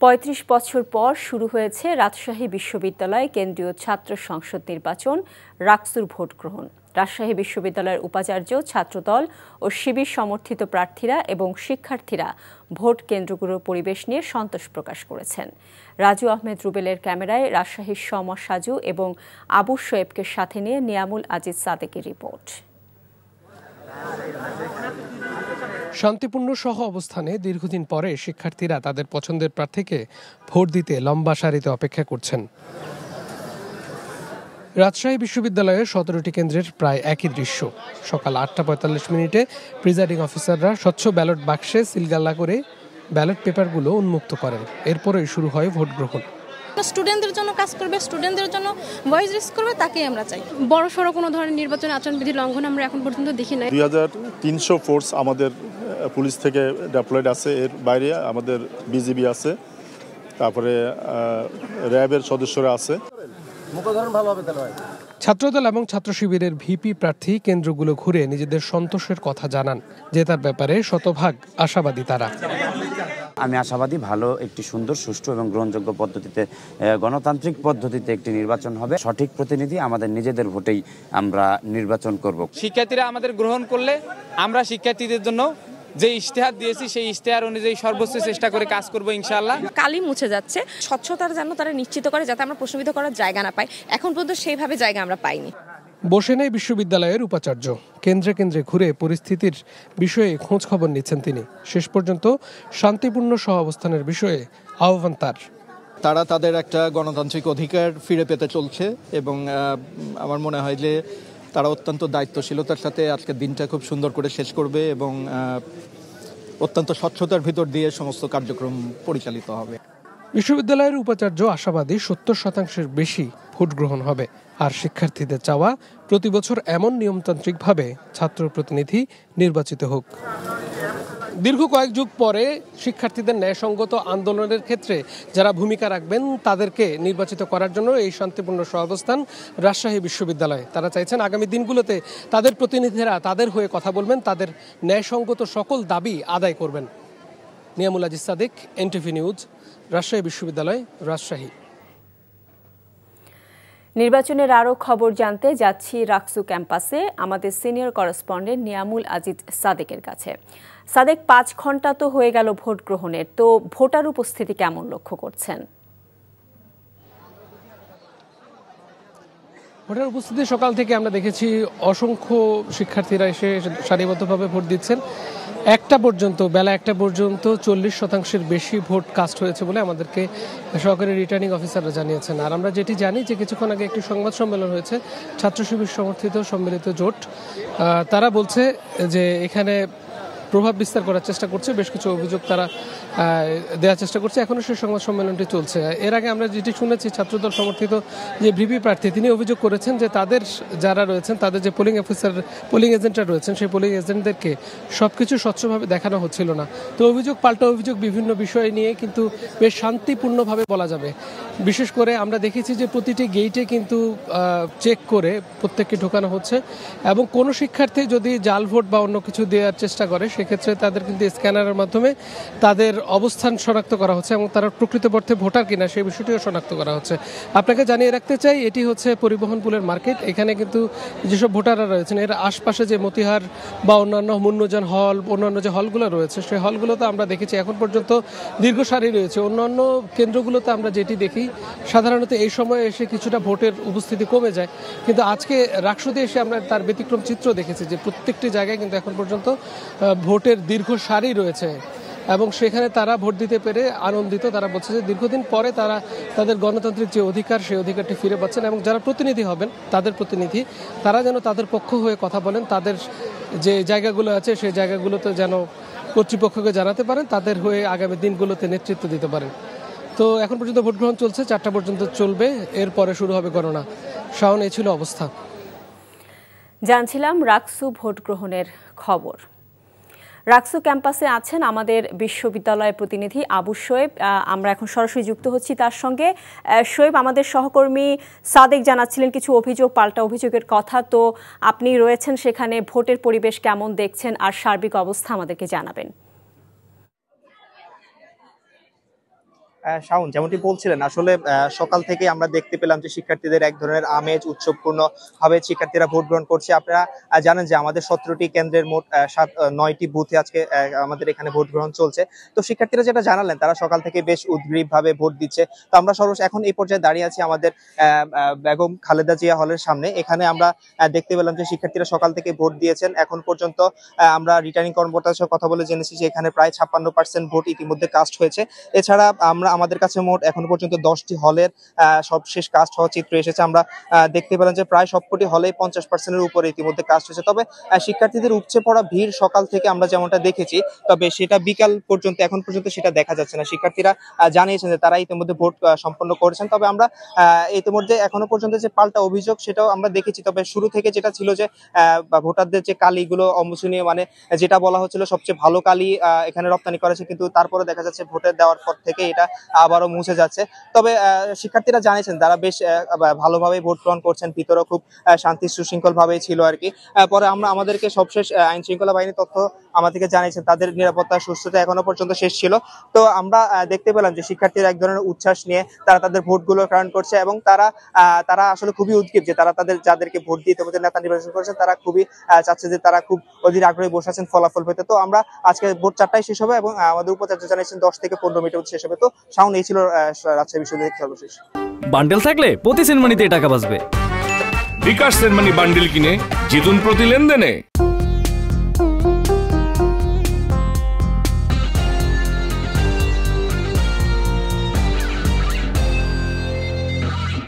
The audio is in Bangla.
৩৫ বছর পর শুরু হয়েছে রাজশাহী বিশ্ববিদ্যালয় কেন্দ্রীয় ছাত্র সংসদ নির্বাচন রাকসুর ভোট গ্রহণ। রাজশাহী বিশ্ববিদ্যালয়ের উপাচার্য, ছাত্রদল ও শিবির সমর্থিত প্রার্থীরা এবং শিক্ষার্থীরা ভোট কেন্দ্রগুলোর পরিবেশ নিয়ে সন্তোষ প্রকাশ করেছেন। রাজু আহমেদ রুবেলের ক্যামেরায় রাজশাহীর সমা সাজু এবং আবু শোয়েবকে সাথে নিয়ে নিয়ামুল আজিজ সাদেকের রিপোর্ট। শান্তিপূর্ণ সহ অবস্থানে দীর্ঘদিন পরে শিক্ষার্থীরা তাদের পছন্দের প্রার্থীকে ভোট দিতে লম্বা সারিতে অপেক্ষা করছেন। রাজশাহী বিশ্ববিদ্যালয়ের 17টি কেন্দ্রের প্রায় একই দৃশ্য। সকাল 8টা 45 মিনিটে প্রিজাইডিং অফিসাররা স্বচ্ছ ব্যালট বাক্সে সিলগালা করে ব্যালট পেপারগুলো উন্মুক্ত করেন। এরপরেই শুরু হয় ভোট গ্রহণ। স্টুডেন্টদের জন্য কাজ করবে, স্টুডেন্টদের জন্য ভয়েস রেজ করবে, তাকেই আমরা চাই। বড় সড়ো কোনো ধরনের নির্বাচন আচরণবিধি লঙ্ঘন আমরা এখন পর্যন্ত দেখি নাই। 2300 ফোর্স আমাদের পুলিশ থেকে ডেপ্লয়েড আছে, এর বাইরে আমাদের বিজিবি আছে, তারপরে র্যাবের সদস্যরা আছে। ছাত্রদল এবং ছাত্র শিবিরের ভিপি প্রার্থী কেন্দ্রগুলো ঘুরে নিজেদের সন্তোষের কথা জানান। জেতার ব্যাপারে শতভাগ আশাবাদী তারা। আমি আশাবাদী ভালো একটি সুন্দর, সুষ্ঠু এবং গ্রহণযোগ্য পদ্ধতিতে, গণতান্ত্রিক পদ্ধতিতে একটি নির্বাচন হবে। সঠিক প্রতিনিধি আমাদের নিজেদের ভোটেই আমরা নির্বাচন করব। শিক্ষার্থীরা আমাদের গ্রহণ করলে আমরা শিক্ষার্থীদের জন্য যে ইশতেহার দিয়েছি সেই ইশতেহার অনুযায়ী সর্বোচ্চ চেষ্টা করে কাজ করব ইনশাআল্লাহ। কালি মুছে যাচ্ছে, স্বচ্ছতার জন্য তারা নিশ্চিত করে যাতে আমরা প্রশ্নবিদ্ধ করার জায়গা না পাই। এখন পর্যন্ত সেইভাবে জায়গা আমরা পাইনি। বসে নেই বিশ্ববিদ্যালয়ের উপাচার্য, কেন্দ্রে কেন্দ্রে ঘুরে পরিস্থিতির বিষয়ে খোঁজ খবর নিচ্ছেন তিনি। শেষ পর্যন্ত শান্তিপূর্ণ সহাবস্থানের বিষয়ে আহ্বান তার। তারা তাদের একটা গণতান্ত্রিক অধিকার ফিরে পেতে চলছে এবং আমার মনে হয় যে তারা অত্যন্ত দায়িত্বশীলতার সাথে আজকের দিনটা খুব সুন্দর করে শেষ করবে এবং অত্যন্ত স্বচ্ছতার ভিতর দিয়ে সমস্ত কার্যক্রম পরিচালিত হবে। বিশ্ববিদ্যালয়ের উপাচার্য আশাবাদী 70% বেশি ভোট গ্রহণ হবে। আর শিক্ষার্থীদের চাওয়া প্রতি বছর এমন নিয়মতান্ত্রিকভাবে ছাত্র প্রতিনিধি নির্বাচিত হোক। দীর্ঘ কয়েক যুগ পরে শিক্ষার্থীদের ন্যায়সঙ্গত আন্দোলনের ক্ষেত্রে যারা ভূমিকা রাখবেন তাদেরকে নির্বাচিত করার জন্য এই শান্তিপূর্ণ সহাবস্থান রাজশাহী বিশ্ববিদ্যালয়ে। তারা চাইছেন আগামী দিনগুলোতে তাদের প্রতিনিধিরা তাদের হয়ে কথা বলবেন, তাদের ন্যায়সঙ্গত সকল দাবি আদায় করবেন। নিয়ামুল আজিজ সাদেক, এনটিভি নিউজ, রাজশাহী বিশ্ববিদ্যালয়, রাজশাহী। নির্বাচনের আরও খবর জানতে যাচ্ছি রাকসু ক্যাম্পাসে আমাদের সিনিয়র করেসপন্ডেন্ট নিয়ামুল আজিজ সাদেকের কাছে। সাদেক, 5 ঘন্টা তো হয়ে গেল ভোট গ্রহণের, তো ভোটার উপস্থিতি কেমন লক্ষ্য করছেন? ভোটার উপস্থিতি সকাল থেকে আমরা দেখেছি অসংখ্য শিক্ষার্থীরা এসে সারিবদ্ধভাবে ভোট দিচ্ছেন। বেলা একটা পর্যন্ত 40% বেশি ভোট কাস্ট হয়েছে বলে আমাদেরকে সহকারী রিটার্নিং অফিসাররা জানিয়েছেন। আর আমরা যেটি জানি যে কিছুক্ষণ আগে একটি সংবাদ সম্মেলন হয়েছে ছাত্র শিবির সমর্থিত সম্মিলিত জোট। তারা বলছে যে এখানে প্রভাব বিস্তার করার চেষ্টা করছে, বেশ কিছু অভিযোগ তারা দেওয়ার চেষ্টা করছে। এখনও সেই সংবাদ সম্মেলনটি চলছে। এর আগে আমরা যেটি শুনেছি ছাত্রদল সমর্থিত যে ভিপি প্রার্থী তিনি অভিযোগ করেছেন যে তাদের যারা রয়েছেন, তাদের যে পোলিং এজেন্টরা রয়েছেন, সেই পোলিং এজেন্টদেরকে সবকিছু স্বচ্ছভাবে দেখানো হচ্ছিল না। তো অভিযোগ পাল্টা অভিযোগ বিভিন্ন বিষয় নিয়ে কিন্তু বেশ শান্তিপূর্ণভাবে বলা যাবে। বিশেষ করে আমরা দেখেছি যে প্রতিটি গেইটে কিন্তু চেক করে প্রত্যেককে ঢোকানো হচ্ছে এবং কোনো শিক্ষার্থী যদি জাল ভোট বা অন্য কিছু দেওয়ার চেষ্টা করে সেক্ষেত্রে তাদের কিন্তু স্ক্যানারের মাধ্যমে তাদের অবস্থান শনাক্ত করা হচ্ছে এবং তারা প্রকৃতপক্ষে ভোটার কিনা সেই বিষয়টিও শনাক্ত করা হচ্ছে। আপনাকে জানিয়ে রাখতে চাই, এটি হচ্ছে পরিবহন পুলের মার্কেট। এখানে কিন্তু যেসব ভোটাররা রয়েছেন এর আশপাশে যে মতিহার বা অন্যান্য মুন্নজান হল, অন্যান্য যে হলগুলো রয়েছে সেই হলগুলোতে আমরা দেখেছি এখন পর্যন্ত দীর্ঘ সারি রয়েছে। অন্যান্য কেন্দ্রগুলোতে আমরা যেটি দেখি সাধারণত এই সময়ে এসে কিছুটা ভোটের উপস্থিতি কমে যায়, কিন্তু আজকে রাকসুতে এসে আমরা তার ব্যতিক্রম চিত্র দেখেছি যে প্রত্যেকটি জায়গায় কিন্তু এখন পর্যন্ত ভোটের দীর্ঘ সারি রয়েছে এবং সেখানে তারা ভোট দিতে পেরে আনন্দিত। তারা বলছে যে দীর্ঘদিন পরে তারা তাদের গণতান্ত্রিক যে অধিকার সেই অধিকারটি ফিরে পাচ্ছেন এবং যারা প্রতিনিধি হবেন তাদের প্রতিনিধি তারা যেন তাদের পক্ষ হয়ে কথা বলেন, তাদের যে জায়গাগুলো আছে সেই জায়গাগুলোতে যেন কর্তৃপক্ষকে জানাতে পারেন, তাদের হয়ে আগামী দিনগুলোতে নেতৃত্ব দিতে পারেন। তো এখন পর্যন্ত ভোট গ্রহণ চলছে, 4টা পর্যন্ত চলবে, এরপরে শুরু হবে গণনা। শাওন, এই ছিল অবস্থা। জানছিলাম রাকসু ভোট গ্রহণের খবর। রাকসু ক্যাম্পাসে আছেন আমাদের বিশ্ববিদ্যালয়ের প্রতিনিধি আবু শোয়েব। আমরা এখন সরাসরি যুক্ত হচ্ছি তার সঙ্গে। শোয়েব, আমাদের সহকর্মী সাদেক জানাচ্ছিলেন কিছু অভিযোগ, পাল্টা অভিযোগের কথা। তো আপনি রয়েছেন সেখানে, ভোটের পরিবেশ কেমন দেখছেন আর সার্বিক অবস্থা আমাদেরকে জানাবেন। শাওন, যেমনটি বলছিলেন, আসলে সকাল থেকে আমরা দেখতে পেলাম যে শিক্ষার্থীদের এক ধরনের আমেজ, উৎসবপূর্ণ ভাবে শিক্ষার্থীরা ভোট গ্রহণ করছে। আপনারা জানেন যে আমাদের 17টি কেন্দ্রের মোট 9টি বুথে আজকে আমাদের এখানে ভোট গ্রহণ চলছে। তো শিক্ষার্থীরা যেটা জানালেন, তারা সকাল থেকে বেশ উদ্গ্রীব ভাবে ভোট দিচ্ছে। তো আমরা এখন এই পর্যায়ে দাঁড়িয়ে আছি আমাদের বেগম খালেদা জিয়া হলের সামনে। এখানে আমরা দেখতে পেলাম যে শিক্ষার্থীরা সকাল থেকে ভোট দিয়েছেন। এখন পর্যন্ত আমরা রিটার্নিং কর্মকর্তার সাথে কথা বলে জেনেছি যে এখানে প্রায় 56% ভোট ইতিমধ্যে কাস্ট হয়েছে। এছাড়া আমাদের কাছে মোট এখন পর্যন্ত 10টি হলের সবশেষ কাস্ট হওয়ার চিত্র এসেছে। আমরা দেখতে পেলাম যে প্রায় সবকটি হলেই 50%-এর উপরে ইতিমধ্যে কাস্ট হয়েছে। তবে শিক্ষার্থীদের উপচে পড়া ভিড় সকাল থেকে আমরা যেমনটা দেখেছি, তবে সেটা বিকাল পর্যন্ত এখন পর্যন্ত সেটা দেখা যাচ্ছে না। শিক্ষার্থীরা জানিয়েছেন যে তারা ইতিমধ্যে ভোট সম্পন্ন করেছেন। তবে আমরা ইতিমধ্যে এখনো পর্যন্ত যে পাল্টা অভিযোগ সেটাও আমরা দেখেছি। তবে শুরু থেকে যেটা ছিল যে ভোটারদের যে কালিগুলো অমোচনীয়, মানে যেটা বলা হচ্ছিল সবচেয়ে ভালো কালি এখানে রপ্তানি করেছে, কিন্তু তারপরে দেখা যাচ্ছে ভোটের দেওয়ার পর থেকে এটা আবারও মুছে যাচ্ছে। তবে শিক্ষার্থীরা জানিয়েছেন তারা বেশ ভালোভাবে ভোট গ্রহণ করছেন, ভিতরে খুব শান্তি সুশৃঙ্খল ভাবেই ছিল আর কি। পরে আমাদেরকে সবশেষ আইন শৃঙ্খলা বাহিনী তথ্য আমাদেরকে জানিয়েছেন তাদের নিরাপত্তা সুস্থতা এখনো পর্যন্ত শেষ ছিল। তো আমরা দেখতে পেলাম যে শিক্ষার্থীরা এক ধরনের উচ্ছ্বাস নিয়ে তারা তাদের ভোটগুলো গ্রহণ করছে এবং তারা আসলে খুবই উদ্গ্রীব যে তারা যাদেরকে ভোট দিয়ে তোমাদের নেতা নির্বাচন করেছেন তারা খুবই চাচ্ছে যে তারা খুব অধীর আগ্রহে বসে আছেন ফলাফল পেতে। তো আমরা আজকে ভোট 4টায় শেষ হবে এবং আমাদের উপাচার্য জানিয়েছেন 10 থেকে 15 মিনিট শেষ হবে। তো শাওন, এই ছিল রাজশাহী বিশ্ববিদ্যালয়ের সর্বশেষ। বান্ডেল থাকলে প্রতি সেনমানিতে টাকা বাঁচবে। বিকাশ সেনমানি বান্ডেল কিনে জিতুন প্রতি লেনদেনে।